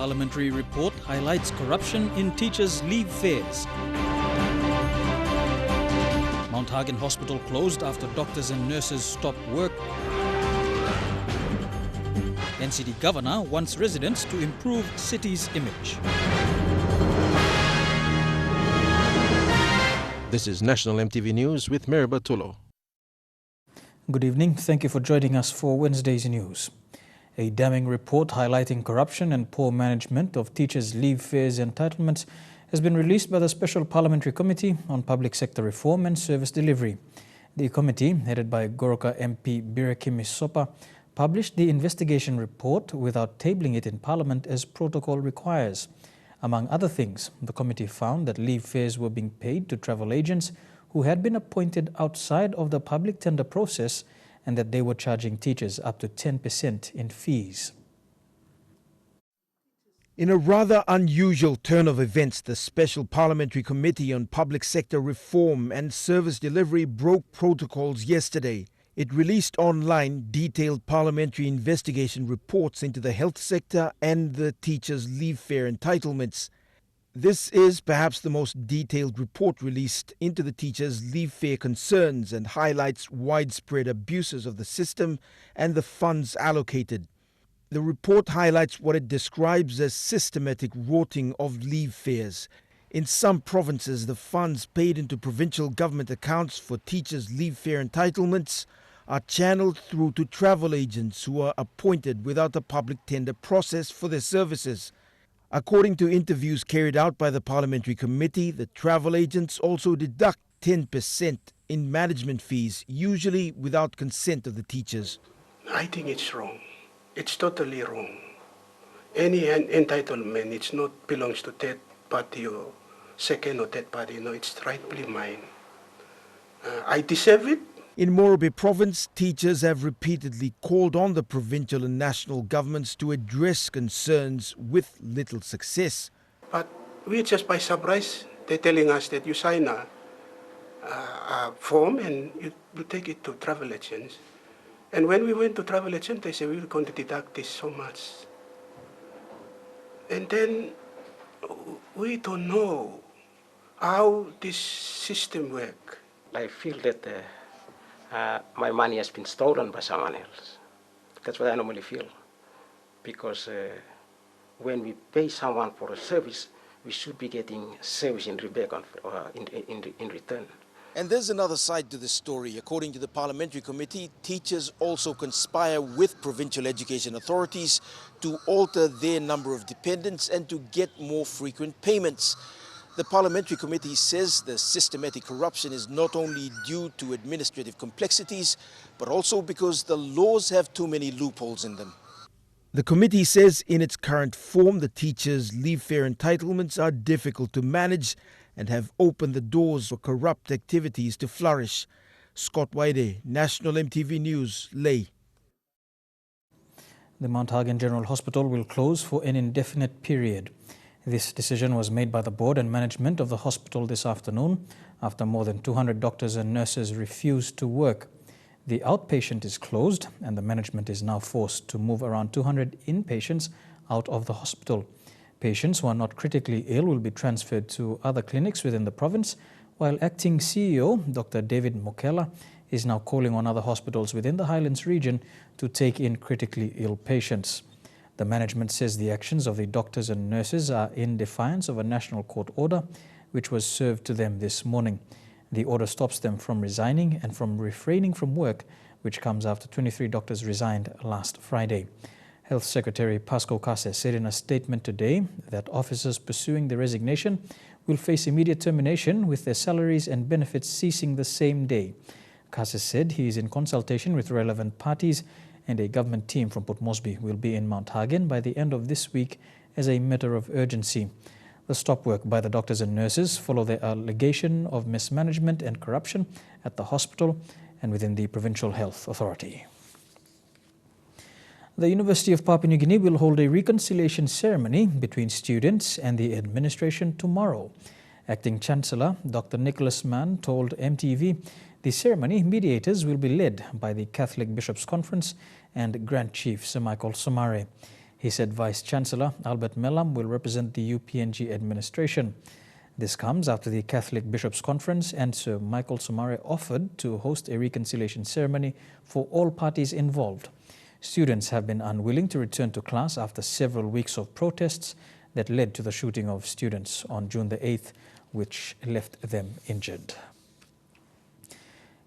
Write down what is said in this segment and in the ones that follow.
Parliamentary report highlights corruption in teachers' leave fares. Mount Hagen Hospital closed after doctors and nurses stopped work. NCD Governor wants residents to improve city's image. This is National EMTV News with Miriba Tulo. Good evening. Thank you for joining us for Wednesday's news. A damning report highlighting corruption and poor management of teachers' leave fares entitlements has been released by the Special Parliamentary Committee on Public Sector Reform and Service Delivery. The committee, headed by Goroka MP Birakimi Sopa, published the investigation report without tabling it in Parliament as protocol requires. Among other things, the committee found that leave fares were being paid to travel agents who had been appointed outside of the public tender process and that they were charging teachers up to 10% in fees. In a rather unusual turn of events, the Special Parliamentary Committee on Public Sector Reform and Service Delivery broke protocols yesterday. It released online detailed parliamentary investigation reports into the health sector and the teachers' leave fare entitlements. This is perhaps the most detailed report released into the teachers' leave fare concerns and highlights widespread abuses of the system and the funds allocated. The report highlights what it describes as systematic rorting of leave fares. In some provinces, the funds paid into provincial government accounts for teachers' leave fare entitlements are channeled through to travel agents who are appointed without a public tender process for their services. According to interviews carried out by the Parliamentary Committee, the travel agents also deduct 10% in management fees, usually without consent of the teachers. I think it's wrong. It's totally wrong. Any entitlement, it's not belongs to third party or second or third party. No, it's rightfully mine. I deserve it. In Morobe province, teachers have repeatedly called on the provincial and national governments to address concerns with little success. But we're just by surprise. They're telling us that you sign a form and you take it to travel agents. And when we went to travel agent, they said, we're going to deduct this so much. And then we don't know how this system works. I feel that my money has been stolen by someone else. That's what I normally feel. Because when we pay someone for a service, we should be getting service in return. And there's another side to this story. According to the Parliamentary Committee, teachers also conspire with provincial education authorities to alter their number of dependents and to get more frequent payments. The Parliamentary Committee says the systematic corruption is not only due to administrative complexities, but also because the laws have too many loopholes in them. The committee says in its current form, the teachers' leave fare entitlements are difficult to manage and have opened the doors for corrupt activities to flourish. Scott Waide, National EMTV News, Ley. The Mount Hagen General Hospital will close for an indefinite period. This decision was made by the board and management of the hospital this afternoon after more than 200 doctors and nurses refused to work. The outpatient is closed and the management is now forced to move around 200 inpatients out of the hospital. Patients who are not critically ill will be transferred to other clinics within the province, while acting CEO Dr. David Mokela is now calling on other hospitals within the Highlands region to take in critically ill patients. The management says the actions of the doctors and nurses are in defiance of a national court order which was served to them this morning. The order stops them from resigning and from refraining from work, which comes after 23 doctors resigned last Friday. Health Secretary Pasco Kase said in a statement today that officers pursuing the resignation will face immediate termination with their salaries and benefits ceasing the same day. Kase said he is in consultation with relevant parties and a government team from Port Moresby will be in Mount Hagen by the end of this week as a matter of urgency. The stop work by the doctors and nurses follow the allegation of mismanagement and corruption at the hospital and within the Provincial Health Authority. The University of Papua New Guinea will hold a reconciliation ceremony between students and the administration tomorrow. Acting Chancellor Dr. Nicholas Mann told EMTV the ceremony mediators will be led by the Catholic Bishops' Conference and Grand Chief Sir Michael Somare. He said Vice-Chancellor Albert Mellam will represent the UPNG administration. This comes after the Catholic Bishops' Conference and Sir Michael Somare offered to host a reconciliation ceremony for all parties involved. Students have been unwilling to return to class after several weeks of protests that led to the shooting of students on June the 8th, which left them injured.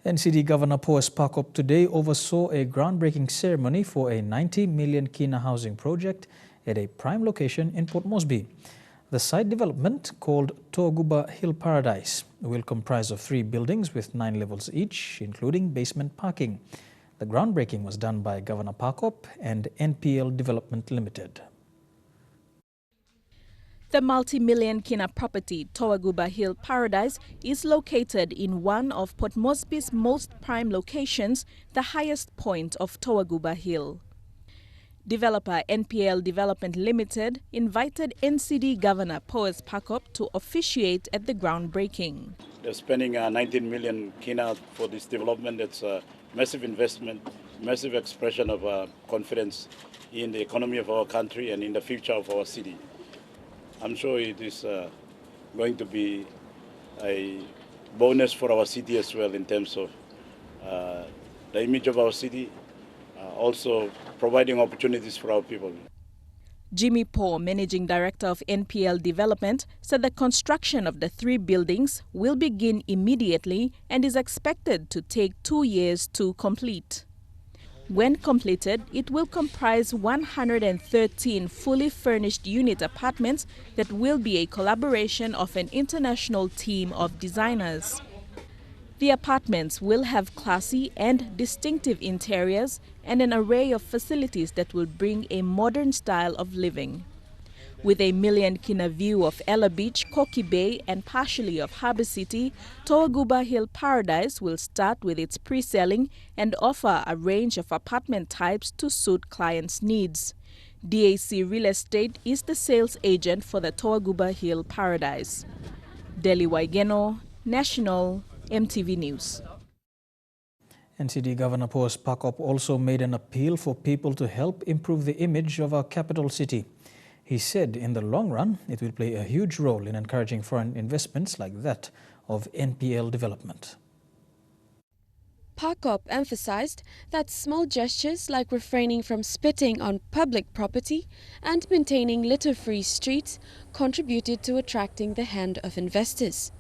NCD Governor Poes Pakop today oversaw a groundbreaking ceremony for a 90 million kina housing project at a prime location in Port Moresby. The site development, called Toaguba Hill Paradise, will comprise of 3 buildings with 9 levels each, including basement parking. The groundbreaking was done by Governor Pakop and NPL Development Limited. The multi-million kina property, Toaguba Hill Paradise, is located in one of Port Moresby's most prime locations, the highest point of Toaguba Hill. Developer NPL Development Limited invited NCD Governor Poes Pakop to officiate at the groundbreaking. They're spending 19 million kina for this development. It's a massive investment, massive expression of confidence in the economy of our country and in the future of our city. I'm sure it is going to be a bonus for our city as well in terms of the image of our city, also providing opportunities for our people. Jimmy Poe, Managing Director of NPL Development, said the construction of the 3 buildings will begin immediately and is expected to take 2 years to complete. When completed, it will comprise 113 fully furnished unit apartments that will be a collaboration of an international team of designers. The apartments will have classy and distinctive interiors and an array of facilities that will bring a modern style of living. With a million kina view of Ella Beach, Koki Bay and partially of Harbour City, Toaguba Hill Paradise will start with its pre-selling and offer a range of apartment types to suit clients' needs. DAC Real Estate is the sales agent for the Toaguba Hill Paradise. Deli Waigeno, National, EMTV News. NCD Governor Poes Pakop also made an appeal for people to help improve the image of our capital city. He said in the long run, it will play a huge role in encouraging foreign investments like that of NPL Development. Pakop emphasized that small gestures like refraining from spitting on public property and maintaining litter-free streets contributed to attracting the hand of investors.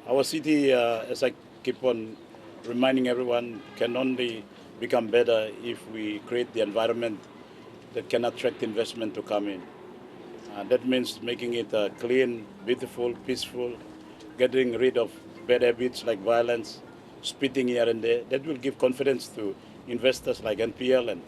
Our city, as I keep on reminding everyone, can only become better if we create the environment that can attract investment to come in. That means making it clean, beautiful, peaceful, getting rid of bad habits like violence, spitting here and there. That will give confidence to investors like NPL and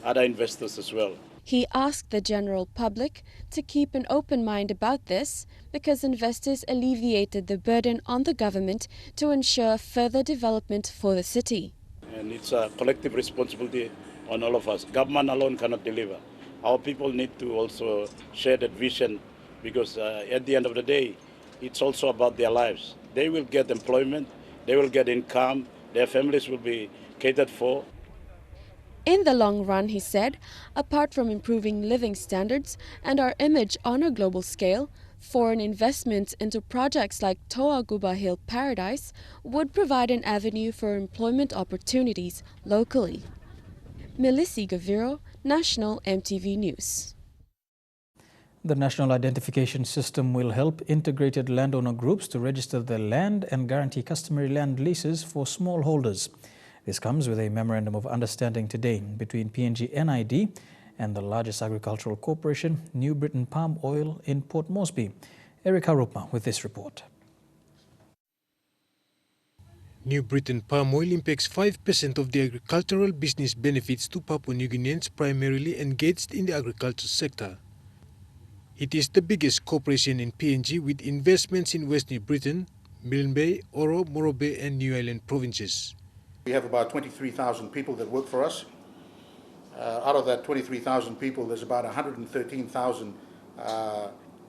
other investors as well. He asked the general public to keep an open mind about this because investors alleviated the burden on the government to ensure further development for the city. And it's a collective responsibility on all of us. Government alone cannot deliver. Our people need to also share that vision because at the end of the day, it's also about their lives. They will get employment, they will get income, their families will be catered for. In the long run, he said, apart from improving living standards and our image on a global scale, foreign investments into projects like Toaguba Hill Paradise would provide an avenue for employment opportunities locally. Melissa Gaviro, National EMTV News. The National Identification System will help integrated landowner groups to register their land and guarantee customary land leases for smallholders. This comes with a memorandum of understanding today between PNG NID and the largest agricultural corporation, New Britain Palm Oil in Port Moresby. Eric Harupma with this report. New Britain Palm Oil impacts 5% of the agricultural business benefits to Papua New Guineans primarily engaged in the agriculture sector. It is the biggest corporation in PNG with investments in West New Britain, Milne Bay, Oro, Morobe and New Island provinces. We have about 23,000 people that work for us. Out of that 23,000 people, there's about 113,000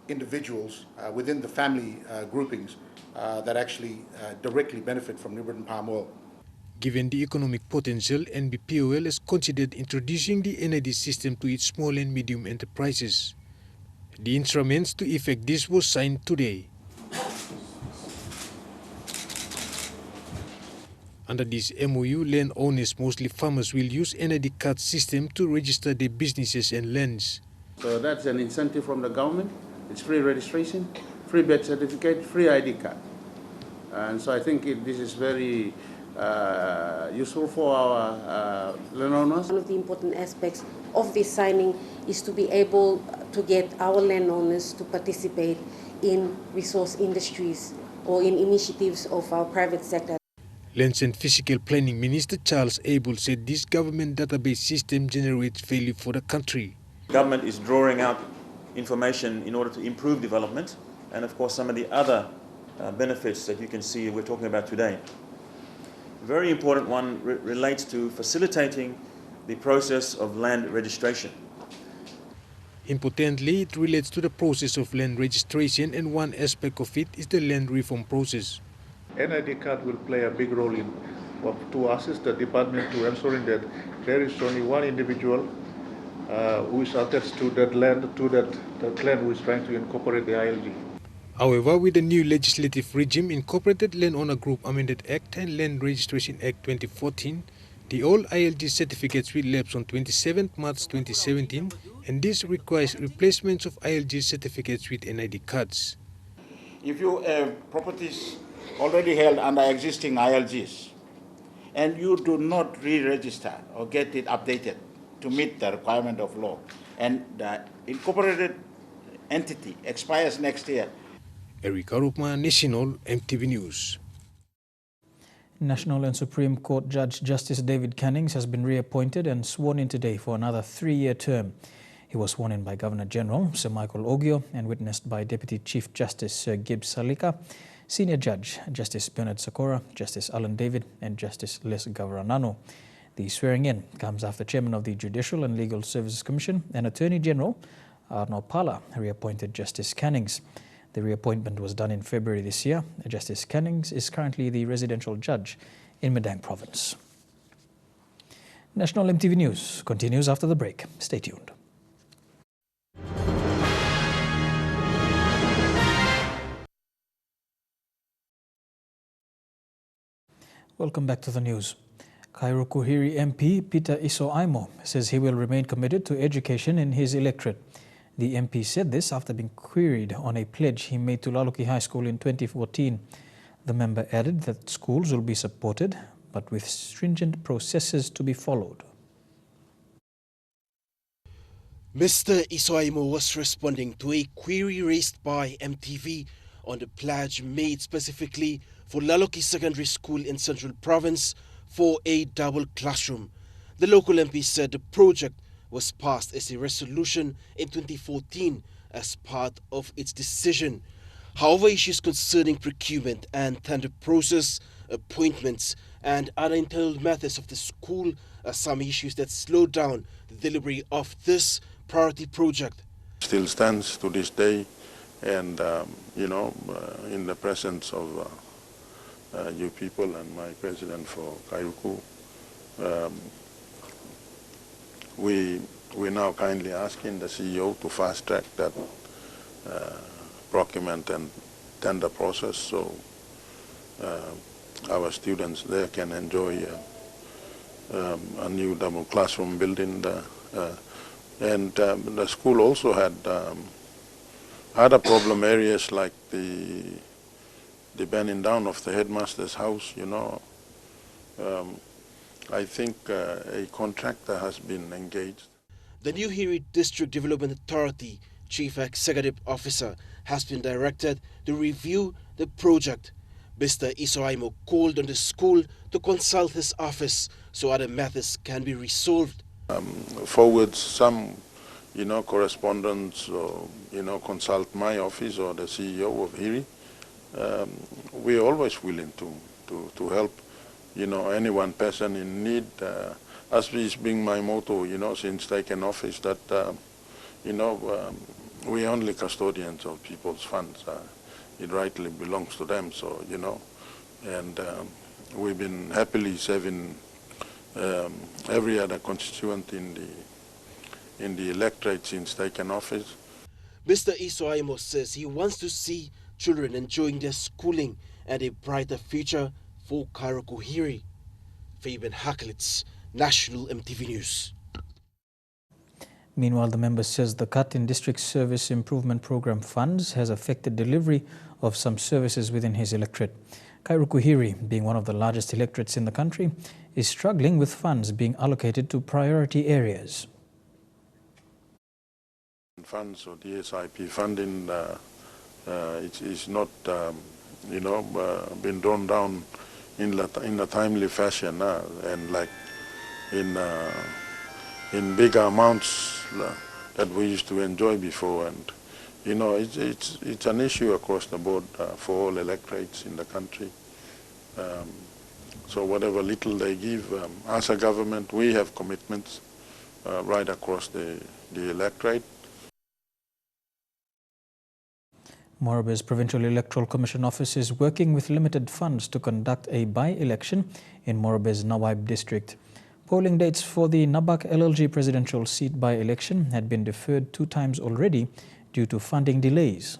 individuals within the family groupings that actually directly benefit from New Britain Palm Oil. Given the economic potential, NBPOL has considered introducing the NID system to its small and medium enterprises. The instruments to effect this was signed today. Under this MOU, landowners, mostly farmers, will use NID card system to register their businesses and lands. So that's an incentive from the government. It's free registration, free birth certificate, free ID card. And so I think this is very useful for our landowners. One of the important aspects of this signing is to be able to get our landowners to participate in resource industries or in initiatives of our private sector. Lands and Physical Planning Minister Charles Abel said this government database system generates value for the country. Government is drawing out information in order to improve development and of course some of the other benefits that you can see we're talking about today. A very important one relates to facilitating the process of land registration. Importantly, it relates to the process of land registration, and one aspect of it is the land reform process. NID card will play a big role to assist the department to ensuring that there is only one individual who is attached to that land, who is trying to incorporate the ILG. However, with the new legislative regime, Incorporated Landowner Group Amended Act and Land Registration Act 2014, the all ILG certificates will lapse on 27 March 2017, and this requires replacements of ILG certificates with NID cards. If you have properties already held under existing ILGs and you do not re-register or get it updated to meet the requirement of law, and the incorporated entity expires next year. Eric Arupma, National EMTV News. National and Supreme Court Judge Justice David Cannings has been reappointed and sworn in today for another 3-year term. He was sworn in by Governor General Sir Michael Ogio and witnessed by Deputy Chief Justice Sir Gibbs Salika, Senior Judge Justice Bernard Sakora, Justice Alan David and Justice Les Gavaranano. The swearing-in comes after Chairman of the Judicial and Legal Services Commission and Attorney General Arno Pala reappointed Justice Cannings. The reappointment was done in February this year. Justice Cannings is currently the residential judge in Medang Province. National EMTV News continues after the break. Stay tuned. Welcome back to the news. Kairukuhiri MP Peter Iso Aimo says he will remain committed to education in his electorate. The MP said this after being queried on a pledge he made to Laluki High School in 2014. The member added that schools will be supported, but with stringent processes to be followed. Mr. Isoaimo was responding to a query raised by EMTV on the pledge made specifically for Laluki Secondary School in Central Province for a double classroom. The local MP said the project was passed as a resolution in 2014 as part of its decision. However, issues concerning procurement and tender process, appointments and other internal matters of the school are some issues that slowed down the delivery of this priority project. Still stands to this day, and in the presence of you people and my president for Kairuku, we're now kindly asking the CEO to fast track that procurement and tender process so our students there can enjoy a new double classroom building. And the school also had other problem areas like the burning down of the headmaster's house, I think a contractor has been engaged. The New Hiri District Development Authority Chief Executive Officer has been directed to review the project. Mr. Isoaimo called on the school to consult his office so other matters can be resolved. Forward some, correspondence or, consult my office or the CEO of Hiri. We're always willing to help, any one person in need. As is being my motto, since taking office, that, we're only custodians of people's funds. It rightly belongs to them, so, and we've been happily serving every other constituent in the electorate since taking office. Mr. Isoaimo says he wants to see children enjoying their schooling and a brighter future for Karakuhiri. Fabian Hakelitz, National EMTV News. Meanwhile, the member says the cut in District Service Improvement Program funds has affected delivery of some services within his electorate. Kairukuhiri, being one of the largest electorates in the country, is struggling with funds being allocated to priority areas. Funds or DSIP funding is not, been drawn down in a timely fashion, and like in bigger amounts that we used to enjoy before. And it's an issue across the board for all electorates in the country. So whatever little they give, as a government, we have commitments right across the electorate. Morobe's Provincial Electoral Commission Office is working with limited funds to conduct a by-election in Morobe's Nawaib district. Polling dates for the Nabak LLG presidential seat by-election had been deferred 2 times already due to funding delays.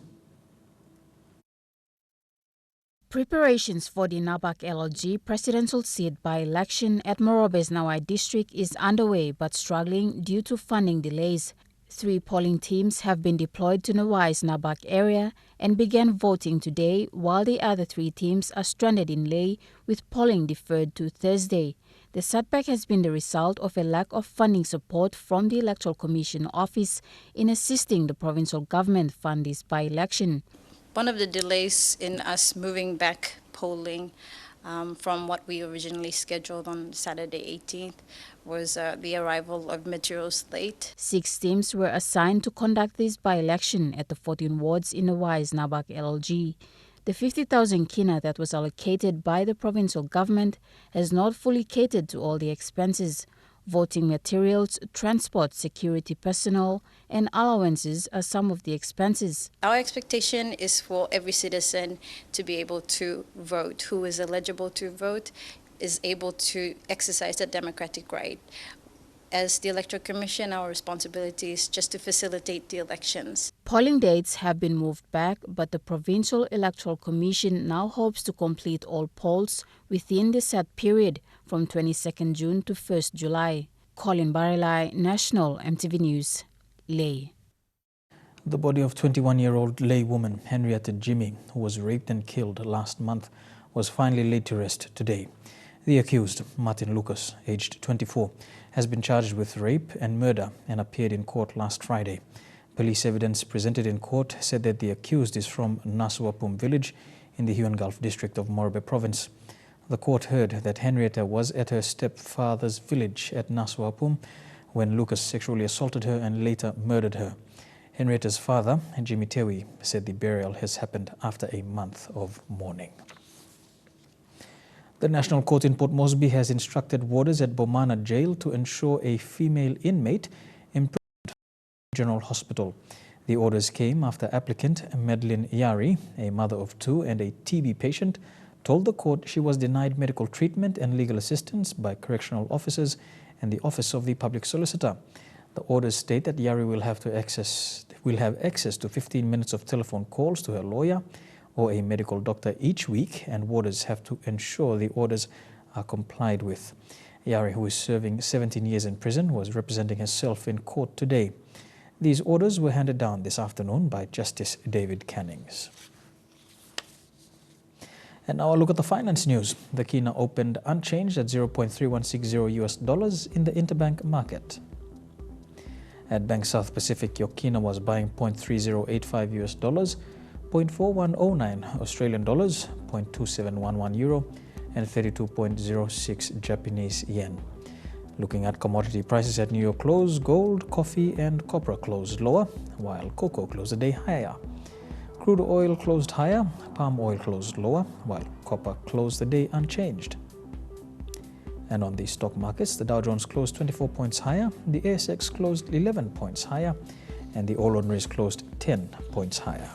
Preparations for the Nabak LLG presidential seat by-election at Morobe's Nawaib district is underway but struggling due to funding delays. 3 polling teams have been deployed to Nawai's Nabak area and began voting today, while the other 3 teams are stranded in Leh with polling deferred to Thursday. The setback has been the result of a lack of funding support from the Electoral Commission office in assisting the provincial government fund this by-election. One of the delays in us moving back polling from what we originally scheduled on Saturday 18th was the arrival of materials late. 6 teams were assigned to conduct this by-election at the 14 wards in Nawai's Nabak LLG. The 50,000 kina that was allocated by the provincial government has not fully catered to all the expenses. Voting materials, transport, security personnel, and allowances are some of the expenses. Our expectation is for every citizen to be able to vote, who is eligible to vote, is able to exercise that democratic right. As the Electoral Commission, our responsibility is just to facilitate the elections. Polling dates have been moved back, but the Provincial Electoral Commission now hopes to complete all polls within the set period from 22nd June to 1st July. Colin Barilai, National EMTV News, Leh. The body of 21-year-old Leh woman Henrietta Jimmy, who was raped and killed last month, was finally laid to rest today. The accused, Martin Lucas, aged 24, has been charged with rape and murder and appeared in court last Friday. Police evidence presented in court said that the accused is from Nasuapum village in the Huon Gulf district of Morobe province. The court heard that Henrietta was at her stepfather's village at Nasuapum when Lucas sexually assaulted her and later murdered her. Henrietta's father, Jimmy Tewi, said the burial has happened after a month of mourning. The National Court in Port Moresby has instructed warders at Bomana Jail to ensure a female inmate imprisoned at General Hospital. The orders came after applicant Madeline Yari, a mother of 2 and a TB patient, told the court she was denied medical treatment and legal assistance by correctional officers and the Office of the Public Solicitor. The orders state that Yari will have access to 15 minutes of telephone calls to her lawyer or a medical doctor each week, and warders have to ensure the orders are complied with. Yari, who is serving 17 years in prison, was representing herself in court today. These orders were handed down this afternoon by Justice David Cannings. And now a look at the finance news. The kina opened unchanged at $0.3160 in the interbank market. At Bank South Pacific, your kina was buying $0.3085, $0.4109 Australian dollars, $0.2711 euro, and 32.06 Japanese yen. Looking at commodity prices at New York close, gold, coffee, and copper closed lower, while cocoa closed the day higher. Crude oil closed higher, palm oil closed lower, while copper closed the day unchanged. And on the stock markets, the Dow Jones closed 24 points higher, the ASX closed 11 points higher, and the All Ordinaries closed 10 points higher.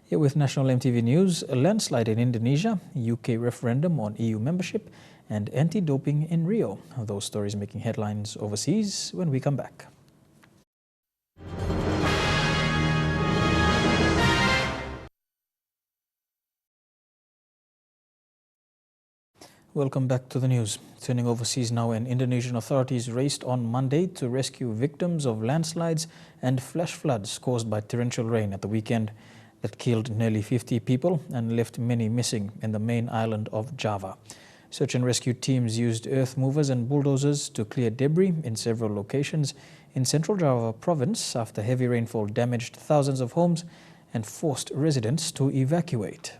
Here with National EMTV News, a landslide in Indonesia, UK referendum on EU membership, and anti-doping in Rio. Those stories making headlines overseas when we come back. Welcome back to the news. Turning overseas now, and Indonesian authorities raced on Monday to rescue victims of landslides and flash floods caused by torrential rain at the weekend that killed nearly 50 people and left many missing in the main island of Java. Search and rescue teams used earth movers and bulldozers to clear debris in several locations in central Java province after heavy rainfall damaged thousands of homes and forced residents to evacuate.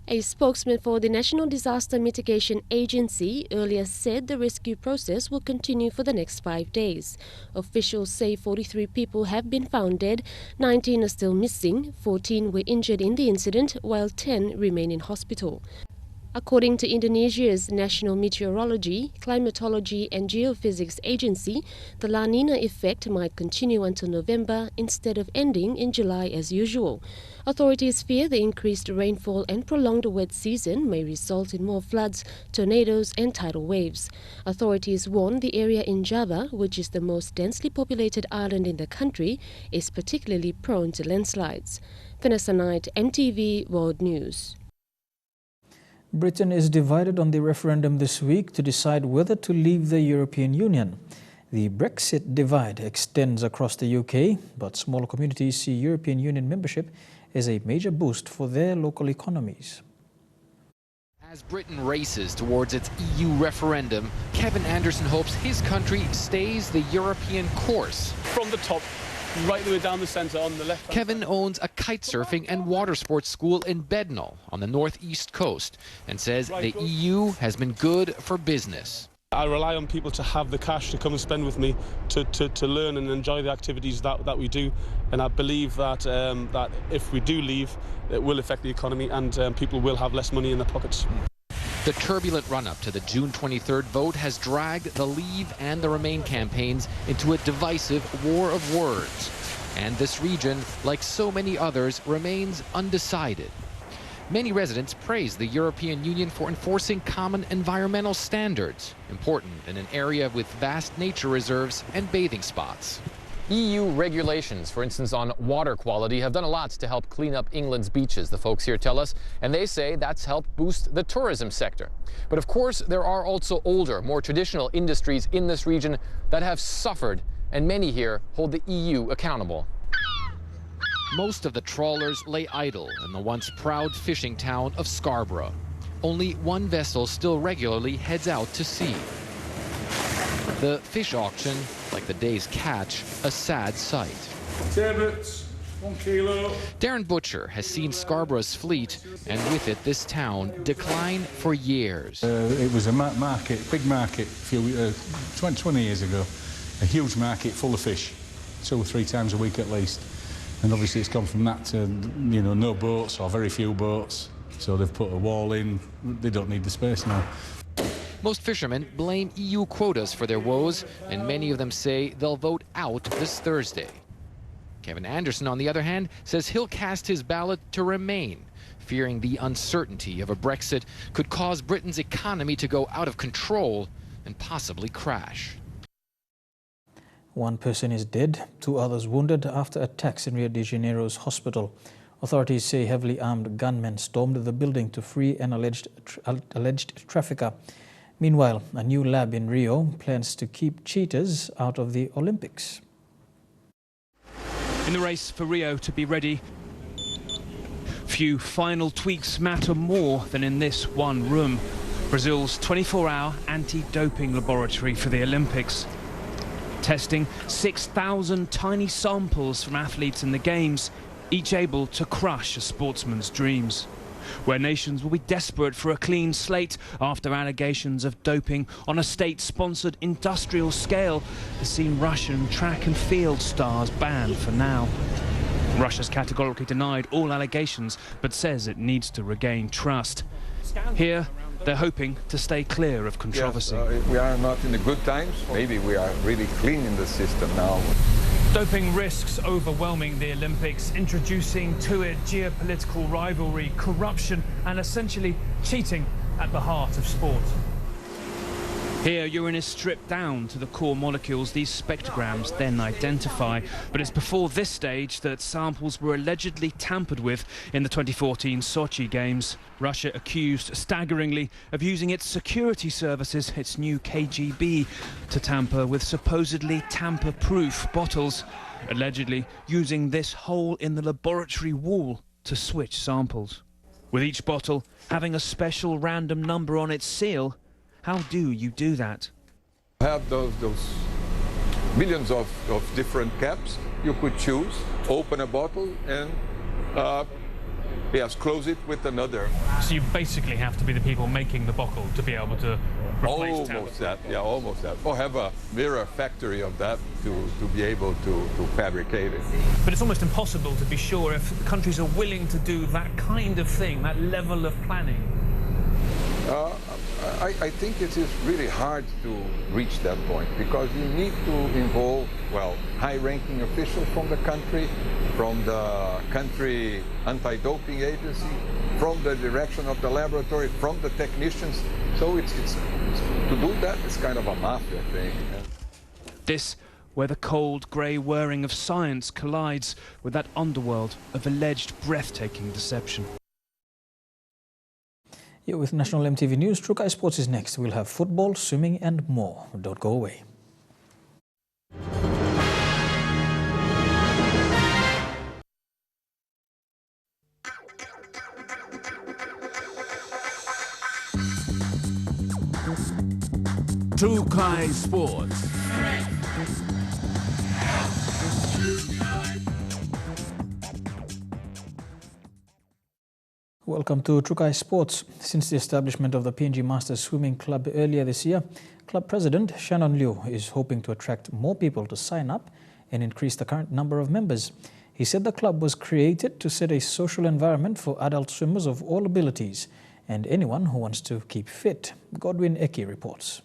A spokesman for the National Disaster Mitigation Agency earlier said the rescue process will continue for the next 5 days. Officials say 43 people have been found dead, 19 are still missing, 14 were injured in the incident, while 10 remain in hospital. According to Indonesia's National Meteorology, Climatology and Geophysics Agency, the La Nina effect might continue until November instead of ending in July as usual. Authorities fear the increased rainfall and prolonged wet season may result in more floods, tornadoes and tidal waves. Authorities warn the area in Java, which is the most densely populated island in the country, is particularly prone to landslides. Vanessa Knight, EMTV World News. Britain is divided on the referendum this week to decide whether to leave the European Union. The Brexit divide extends across the UK, but smaller communities see European Union membership as a major boost for their local economies. As Britain races towards its EU referendum, Kevin Anderson hopes his country stays the European course. From the top, right the way down the centre on the left. Kevin owns a kitesurfing and water sports school in Bednall on the northeast coast and says the EU has been good for business. I rely on people to have the cash to come and spend with me to learn and enjoy the activities that we do, and I believe that that if we do leave, it will affect the economy and people will have less money in their pockets. The turbulent run-up to the June 23rd vote has dragged the Leave and the Remain campaigns into a divisive war of words. And this region, like so many others, remains undecided. Many residents praise the European Union for enforcing common environmental standards, important in an area with vast nature reserves and bathing spots. EU regulations, for instance, on water quality have done a lot to help clean up England's beaches, the folks here tell us, and they say that's helped boost the tourism sector. But of course, there are also older, more traditional industries in this region that have suffered, and many here hold the EU accountable. Most of the trawlers lay idle in the once proud fishing town of Scarborough. Only one vessel still regularly heads out to sea. The fish auction, like the day's catch, a sad sight. Turbot, 1 kilo. Darren Butcher has seen Scarborough's fleet, and with it this town, decline for years. It was a market, big market, 20 years ago. A huge market full of fish, 2 or 3 times a week at least. And obviously it's gone from that to, you know, no boats or very few boats. So they've put a wall in, they don't need the space now. Most fishermen blame EU quotas for their woes, and many of them say they'll vote out this Thursday. Kevin Anderson, on the other hand, says he'll cast his ballot to remain, fearing the uncertainty of a Brexit could cause Britain's economy to go out of control and possibly crash. 1 person is dead, 2 others wounded after attacks in Rio de Janeiro's hospital. Authorities say heavily armed gunmen stormed the building to free an alleged trafficker. Meanwhile, a new lab in Rio plans to keep cheaters out of the Olympics. In the race for Rio to be ready, few final tweaks matter more than in this one room. Brazil's 24-hour anti-doping laboratory for the Olympics. Testing 6,000 tiny samples from athletes in the Games, each able to crush a sportsman's dreams. Where nations will be desperate for a clean slate after allegations of doping on a state-sponsored industrial scale has seen Russian track and field stars banned for now. Russia's categorically denied all allegations, but says it needs to regain trust. Here, they're hoping to stay clear of controversy. Yes, we are not in the good times. Maybe we are really clean in the system now. Doping risks overwhelming the Olympics, introducing to it geopolitical rivalry, corruption and essentially cheating at the heart of sport. Here, urine is stripped down to the core molecules these spectrograms then identify. But it's before this stage that samples were allegedly tampered with in the 2014 Sochi Games. Russia accused, staggeringly, of using its security services, its new KGB, to tamper with supposedly tamper-proof bottles, allegedly using this hole in the laboratory wall to switch samples. With each bottle having a special random number on its seal, how do you do that? Have those millions of different caps. You could choose, open a bottle and yes, close it with another. So you basically have to be the people making the bottle to be able to replace almost that, yeah, almost that. Or have a mirror factory of that to be able to fabricate it. But it's almost impossible to be sure if countries are willing to do that kind of thing, that level of planning. I think it is really hard to reach that point because you need to involve, well, high-ranking officials from the country anti-doping agency, from the direction of the laboratory, from the technicians. So it's to do that, it's kind of a mafia thing. This, where the cold, grey whirring of science collides with that underworld of alleged breathtaking deception. Here with National EMTV News, Trukai Sports is next. We'll have football, swimming and more. Don't go away. Trukai Sports. Welcome to Trukai Sports. Since the establishment of the PNG Masters Swimming Club earlier this year, Club President Shannon Liu is hoping to attract more people to sign up and increase the current number of members. He said the club was created to set a social environment for adult swimmers of all abilities and anyone who wants to keep fit. Godwin Eki reports.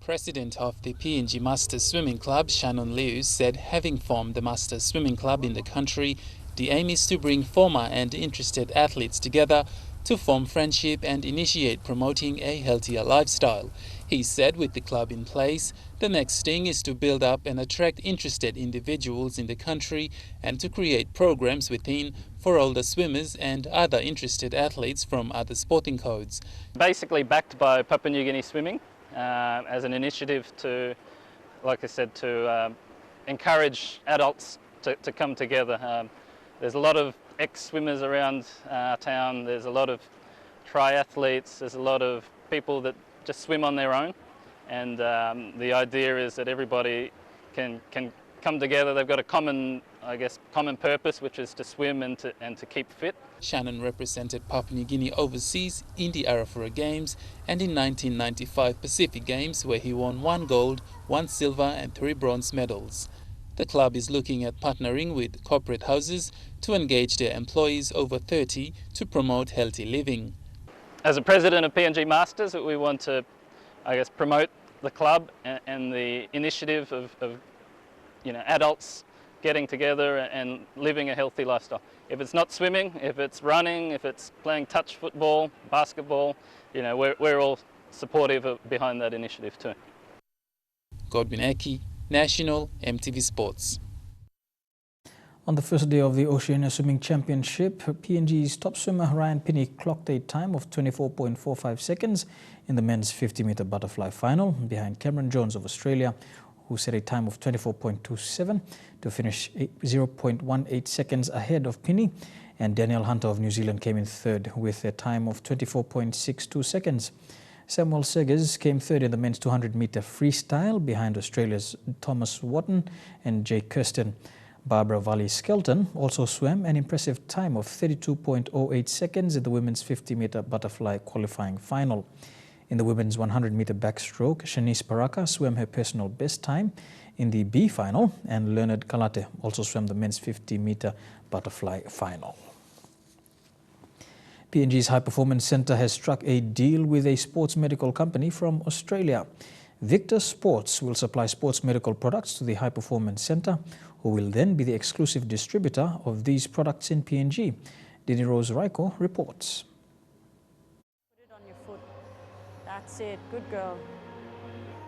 President of the PNG Masters Swimming Club, Shannon Liu, said having formed the Masters Swimming Club in the country, the aim is to bring former and interested athletes together to form friendship and initiate promoting a healthier lifestyle. He said with the club in place, the next thing is to build up and attract interested individuals in the country and to create programs within for older swimmers and other interested athletes from other sporting codes. Basically backed by Papua New Guinea Swimming as an initiative to, like I said, to encourage adults to come together. There's a lot of ex-swimmers around town, there's a lot of triathletes, there's a lot of people that just swim on their own, and the idea is that everybody can come together. They've got a common purpose, which is to swim and to keep fit. Shannon represented Papua New Guinea overseas in the Arafura Games and in 1995 Pacific Games, where he won 1 gold, 1 silver and 3 bronze medals. The club is looking at partnering with corporate houses to engage their employees over 30 to promote healthy living. As a president of PNG Masters, we want to, promote the club and the initiative of adults getting together and living a healthy lifestyle. If it's not swimming, if it's running, if it's playing touch football, basketball, we're all supportive behind that initiative too. Godwin Eki, National EMTV Sports. On the first day of the Oceania Swimming Championship, PNG's top swimmer Ryan Pinney clocked a time of 24.45 seconds in the men's 50-meter butterfly final behind Cameron Jones of Australia, who set a time of 24.27 to finish 0.18 seconds ahead of Pinney, and Daniel Hunter of New Zealand came in third with a time of 24.62 seconds. Samuel Segers came third in the men's 200-meter freestyle behind Australia's Thomas Wotton and Jay Kirsten. Barbara Valley-Skelton also swam an impressive time of 32.08 seconds in the women's 50-meter butterfly qualifying final. In the women's 100-meter backstroke, Shanice Paraka swam her personal best time in the B final, and Leonard Kalate also swam the men's 50-meter butterfly final. PNG's High Performance Centre has struck a deal with a sports medical company from Australia. Victor Sports will supply sports medical products to the High Performance Center, who will then be the exclusive distributor of these products in PNG. Dini Rose Raiko reports. Put it on your foot. That's it. Good girl.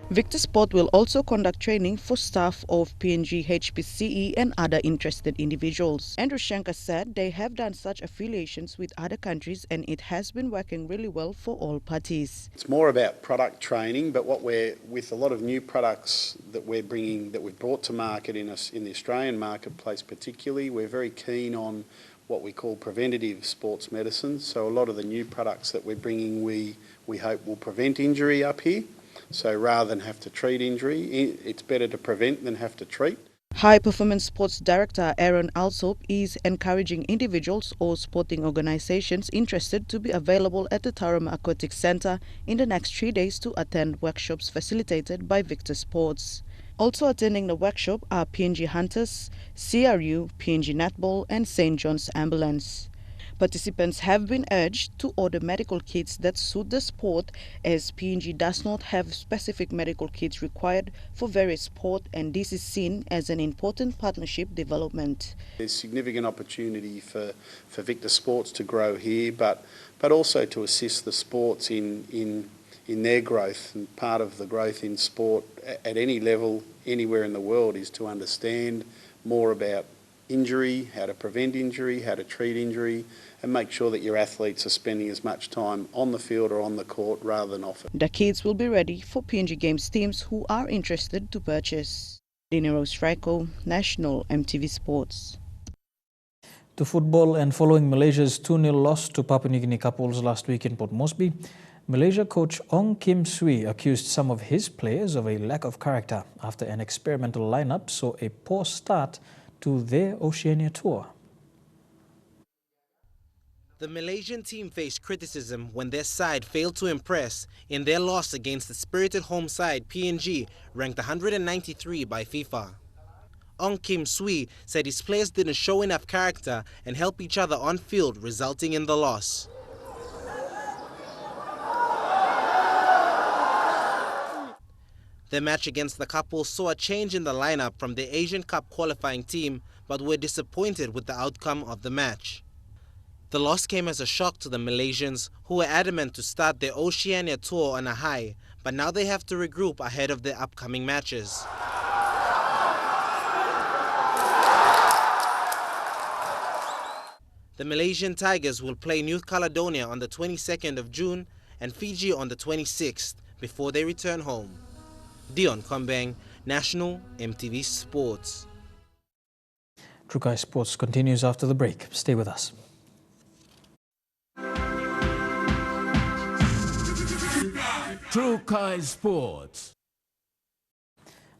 Victor Sport will also conduct training for staff of PNG HPCE and other interested individuals. Andrew Shankar said they have done such affiliations with other countries and it has been working really well for all parties. It's more about product training, but with a lot of new products that we're bringing, that we've brought to market in the Australian marketplace particularly, we're very keen on what we call preventative sports medicine. So a lot of the new products that we're bringing, we hope will prevent injury up here. So rather than have to treat injury, it's better to prevent than have to treat. High Performance Sports Director Aaron Alsop is encouraging individuals or sporting organizations interested to be available at the Tauranga Aquatic Center in the next 3 days to attend workshops facilitated by Victor Sports. Also attending the workshop are PNG Hunters, CRU, PNG Netball and St. John's Ambulance. Participants have been urged to order medical kits that suit the sport, as PNG does not have specific medical kits required for various sports, and this is seen as an important partnership development. There's significant opportunity for Victor Sports to grow here, but also to assist the sports in their growth. And part of the growth in sport at any level, anywhere in the world, is to understand more about injury, how to prevent injury, how to treat injury, and make sure that your athletes are spending as much time on the field or on the court rather than off it. The kits will be ready for PNG Games teams who are interested to purchase. Dinero Straiko, National EMTV Sports. To football, and following Malaysia's 2-0 loss to Papua New Guinea couples last week in Port Moresby, Malaysia coach Ong Kim Swee accused some of his players of a lack of character after an experimental lineup saw a poor start to their Oceania tour. The Malaysian team faced criticism when their side failed to impress in their loss against the spirited home side PNG, ranked 193 by FIFA. Ong Kim Swee said his players didn't show enough character and help each other on field, resulting in the loss. The match against the couple saw a change in the lineup from the Asian Cup qualifying team, but were disappointed with the outcome of the match. The loss came as a shock to the Malaysians, who were adamant to start their Oceania tour on a high, but now they have to regroup ahead of their upcoming matches. The Malaysian Tigers will play New Caledonia on the 22nd of June and Fiji on the 26th before they return home. Dion Kombang, National EMTV Sports. Trukai Sports continues after the break. Stay with us. Trukai Sports.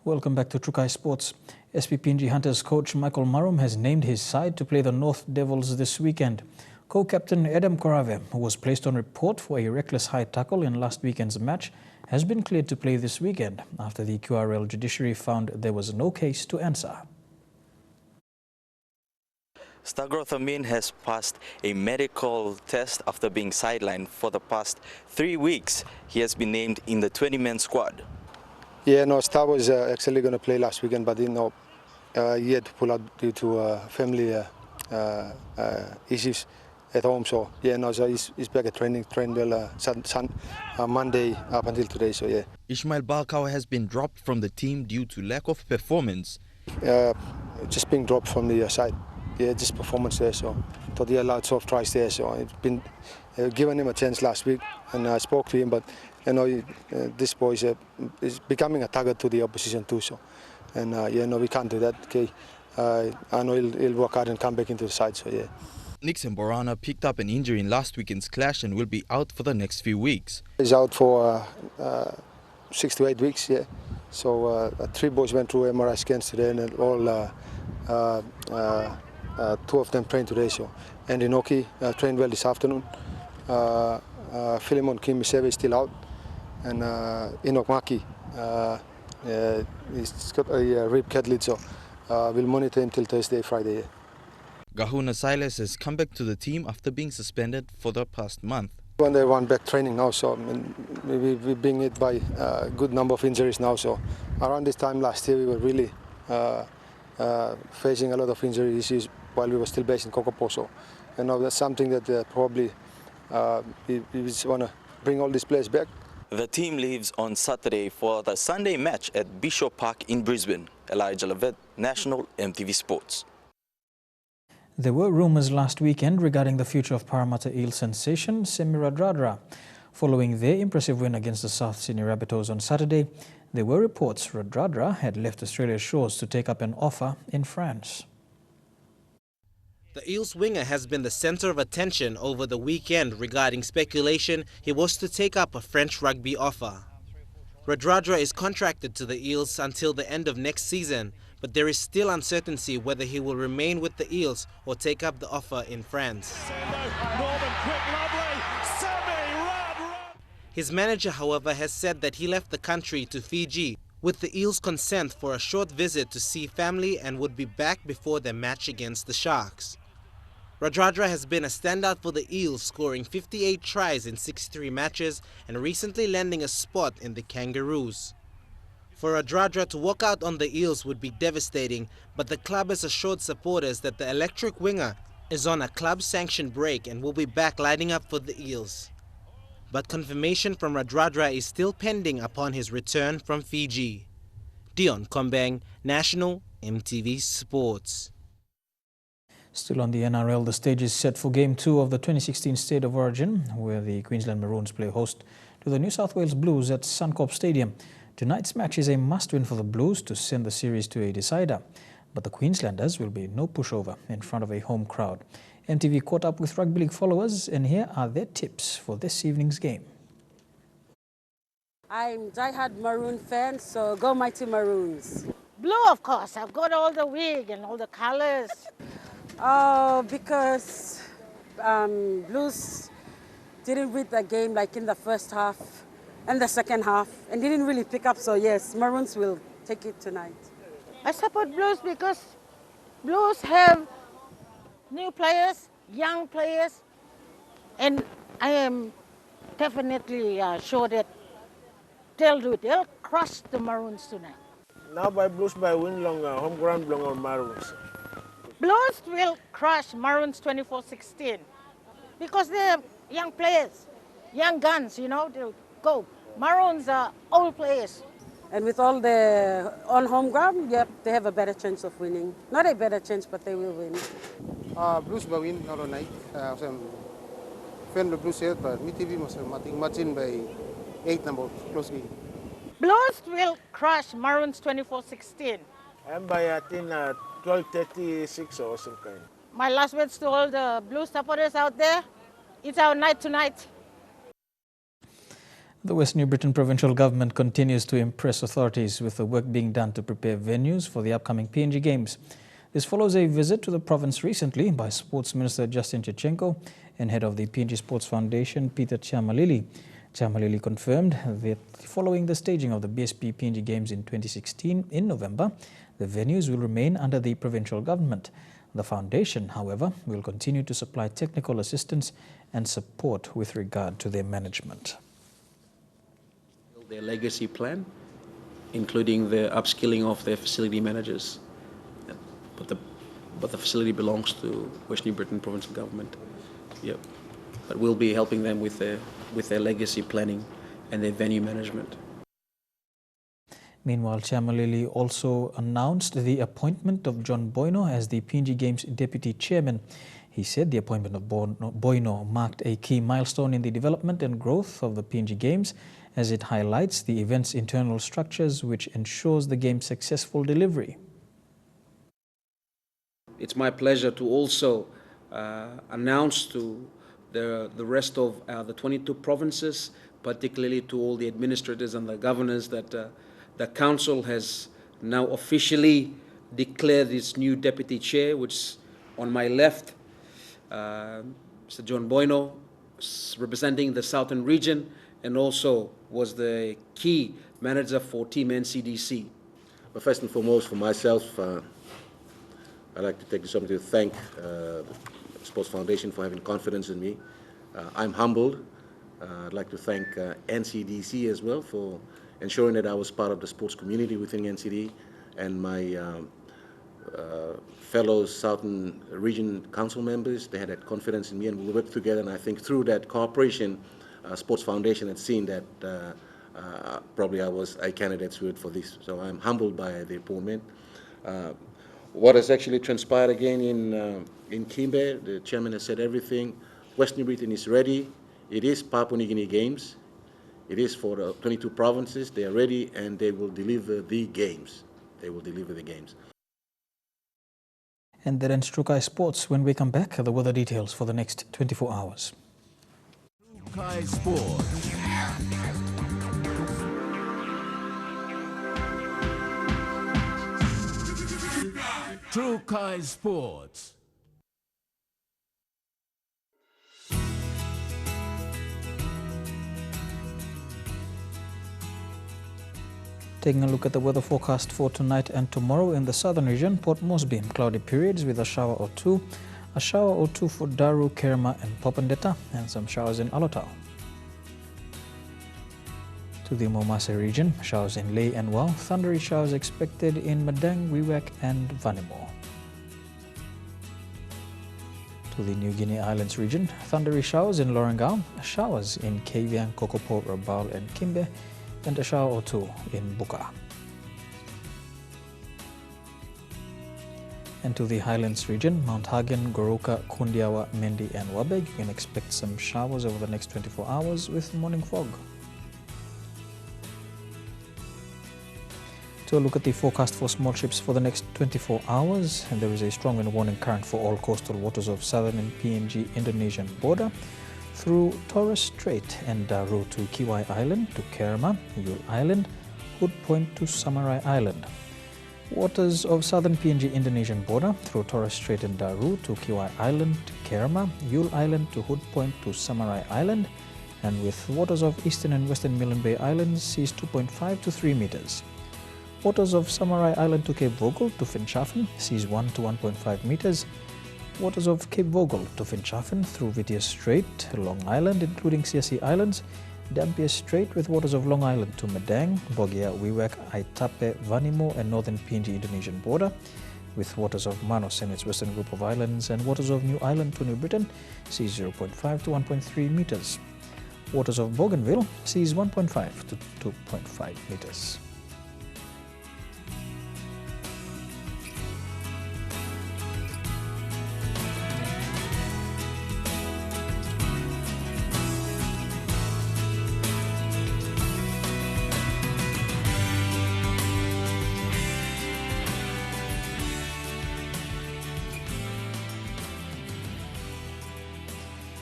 Welcome back to Trukai Sports. SPPNG Hunters coach Michael Marum has named his side to play the North Devils this weekend. Co-captain Adam Korave, who was placed on report for a reckless high tackle in last weekend's match, has been cleared to play this weekend after the QRL judiciary found there was no case to answer. Stagroth Amin has passed a medical test after being sidelined for the past 3 weeks. He has been named in the 20-man squad. Yeah, no, Star was actually going to play last weekend, but he had to pull out due to family issues at home. So yeah, no, so he's back at training. Trained well Monday up until today. So yeah. Ismail Balkau has been dropped from the team due to lack of performance. Just being dropped from the side. Yeah, just performance there. So thought he allowed soft tries there. So it's been given him a chance last week, and I spoke to him, but you know this boy is becoming a target to the opposition too. So and yeah, no, we can't do that. Okay, I know he'll work hard and come back into the side. So yeah. Nixon Borana picked up an injury in last weekend's clash and will be out for the next few weeks. He's out for 6 to 8 weeks, yeah. So 3 boys went through MRI scans today, and all 2 of them trained today. So Andy Noki trained well this afternoon. Philemon Kim Miseve is still out, and Enoch Maki he's got a rib cartilage, so we'll monitor him till Thursday, Friday. Yeah. Gahuna Silas has come back to the team after being suspended for the past month. When they run back training now, so we're being hit by a good number of injuries now. So around this time last year, we were really facing a lot of injury issues while we were still based in Kokopo. So, that's something that probably we just want to bring all these players back. The team leaves on Saturday for the Sunday match at Bishop Park in Brisbane. Elijah Levitt, National EMTV Sports. There were rumours last weekend regarding the future of Parramatta Eel sensation Semi Radradra. Following their impressive win against the South Sydney Rabbitohs on Saturday, there were reports Radradra had left Australia's shores to take up an offer in France. The Eels winger has been the centre of attention over the weekend regarding speculation he was to take up a French rugby offer. Radradra is contracted to the Eels until the end of next season, but there is still uncertainty whether he will remain with the Eels or take up the offer in France. His manager, however, has said that he left the country to Fiji with the Eels' consent for a short visit to see family and would be back before their match against the Sharks. Radradra has been a standout for the Eels, scoring 58 tries in 63 matches and recently landing a spot in the Kangaroos. For Radradra to walk out on the Eels would be devastating, but the club has assured supporters that the electric winger is on a club-sanctioned break and will be back lining up for the Eels. But confirmation from Radradra is still pending upon his return from Fiji. Dion Kombang, National EMTV Sports. Still on the NRL, the stage is set for Game 2 of the 2016 State of Origin, where the Queensland Maroons play host to the New South Wales Blues at Suncorp Stadium. Tonight's match is a must-win for the Blues to send the series to a decider, but the Queenslanders will be no pushover in front of a home crowd. MTV caught up with rugby league followers, and here are their tips for this evening's game. I'm die-hard Maroon fan, so go Mighty Maroons. Blue, of course. I've got all the wig and all the colors. Oh, because Blues didn't read the game like in the first half and the second half and didn't really pick up, so yes, Maroons will take it tonight. I support Blues because Blues have new players, young players, and I am definitely sure that they'll crush the Maroons tonight. Now by Blues by win longer, home ground longer Maroons. Blues will crush Maroons 24-16 because they're young players, young guns, they'll go. Maroons are old players. And with all the on home ground, yep, they have a better chance of winning. Not a better chance, but they will win. Blues by win tomorrow night. Fan the Blues here, but EMTV must matching by 8 number close game. Blues will crush Maroons 24-16. And by 12:36 or some kind. My last words to all the Blues supporters out there, it's our night tonight. The West New Britain provincial government continues to impress authorities with the work being done to prepare venues for the upcoming PNG Games. This follows a visit to the province recently by Sports Minister Justin Chichenko and head of the PNG Sports Foundation, Peter Chamalili. Chamalili confirmed that following the staging of the BSP PNG Games in 2016 in November, the venues will remain under the provincial government. The foundation, however, will continue to supply technical assistance and support with regard to their management. Their legacy plan, including the upskilling of their facility managers. But the facility belongs to West New Britain provincial government. Yep. But we'll be helping them with their legacy planning and their venue management. Meanwhile, Chamalili also announced the appointment of John Boyno as the PNG Games Deputy Chairman. He said the appointment of Boyno marked a key milestone in the development and growth of the PNG Games, as it highlights the event's internal structures which ensures the game's successful delivery. It's my pleasure to also announce to the rest of the 22 provinces, particularly to all the administrators and the governors, that the council has now officially declared its new deputy chair, which on my left, Mr. John Boyno, representing the Southern region, and also was the key manager for Team NCDC. But first and foremost, for myself, I'd like to take this opportunity to thank the Sports Foundation for having confidence in me. I'm humbled I'd like to thank NCDC as well for ensuring that I was part of the sports community within NCD, and my fellow Southern Region Council members. They had that confidence in me, and we worked together, and I think through that cooperation, Sports Foundation had seen that probably I was a candidate for this. So I'm humbled by the appointment. What has actually transpired again in Kimbe, the chairman has said everything. West New Britain is ready. It is Papua New Guinea Games. It is for the 22 provinces. They are ready, and they will deliver the games. They will deliver the games. And that ends Trukai Sports. When we come back, the weather details for the next 24 hours. Trukai Sports. Trukai Sports. Taking a look at the weather forecast for tonight and tomorrow in the southern region, Port Moresby, cloudy periods with a shower or two for Daru, Kerma and Popondetta, and some showers in Alotau. To the Momase region, showers in Ley and Wau, thundery showers expected in Madang, Wewak and Vanimo. To the New Guinea Islands region, thundery showers in Lorengau, showers in Kavieng, Kokopo, Rabaul and Kimbe, and a shower or two in Buka. And to the Highlands region, Mount Hagen, Goroka, Kundiawa, Mendi and Wabeg, you can expect some showers over the next 24 hours with morning fog. To look at the forecast for small ships for the next 24 hours, and there is a strong wind warning current for all coastal waters of southern and PNG Indonesian border through Torres Strait and Daru to Kiwai Island to Kerma, Yule Island, Hood Point to Samarai Island. Waters of southern PNG Indonesian border through Torres Strait and Daru to Kiwai Island to Kerma, Yule Island to Hood Point to Samarai Island, and with waters of eastern and western Milne Bay Islands seas 2.5 to 3 meters. Waters of Samarai Island to Cape Vogel to Finschhafen seas 1 to 1.5 meters. Waters of Cape Vogel to Finschhafen through Whittier Strait, Long Island including CSE Islands, Dampier Strait with waters of Long Island to Madang, Bogia, Wewak, Aitape, Vanimo and northern PNG Indonesian border, with waters of Manos and its western group of islands, and waters of New Ireland to New Britain seas 0.5 to 1.3 meters. Waters of Bougainville seas 1.5 to 2.5 meters.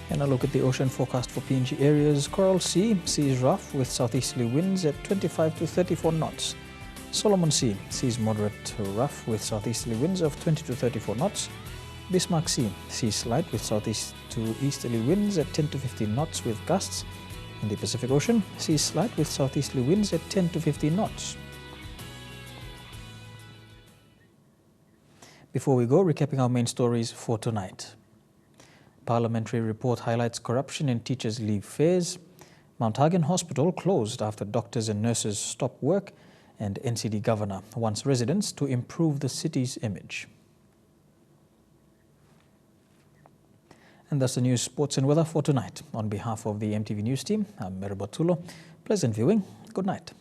And a look at the ocean forecast for PNG areas. Coral Sea seas rough with southeasterly winds at 25 to 34 knots. Solomon Sea seas moderate to rough with southeasterly winds of 20 to 34 knots. Bismarck Sea seas slight with southeast to easterly winds at 10 to 15 knots with gusts. In the Pacific Ocean, seas slight with southeasterly winds at 10 to 15 knots. Before we go, recapping our main stories for tonight. Parliamentary report highlights corruption in teachers' leave fares. Mount Hagen Hospital closed after doctors and nurses stopped work, and NCD governor wants residents to improve the city's image. And that's the news, sports and weather for tonight. On behalf of the EMTV News team, I'm Meribatulo. Pleasant viewing. Good night.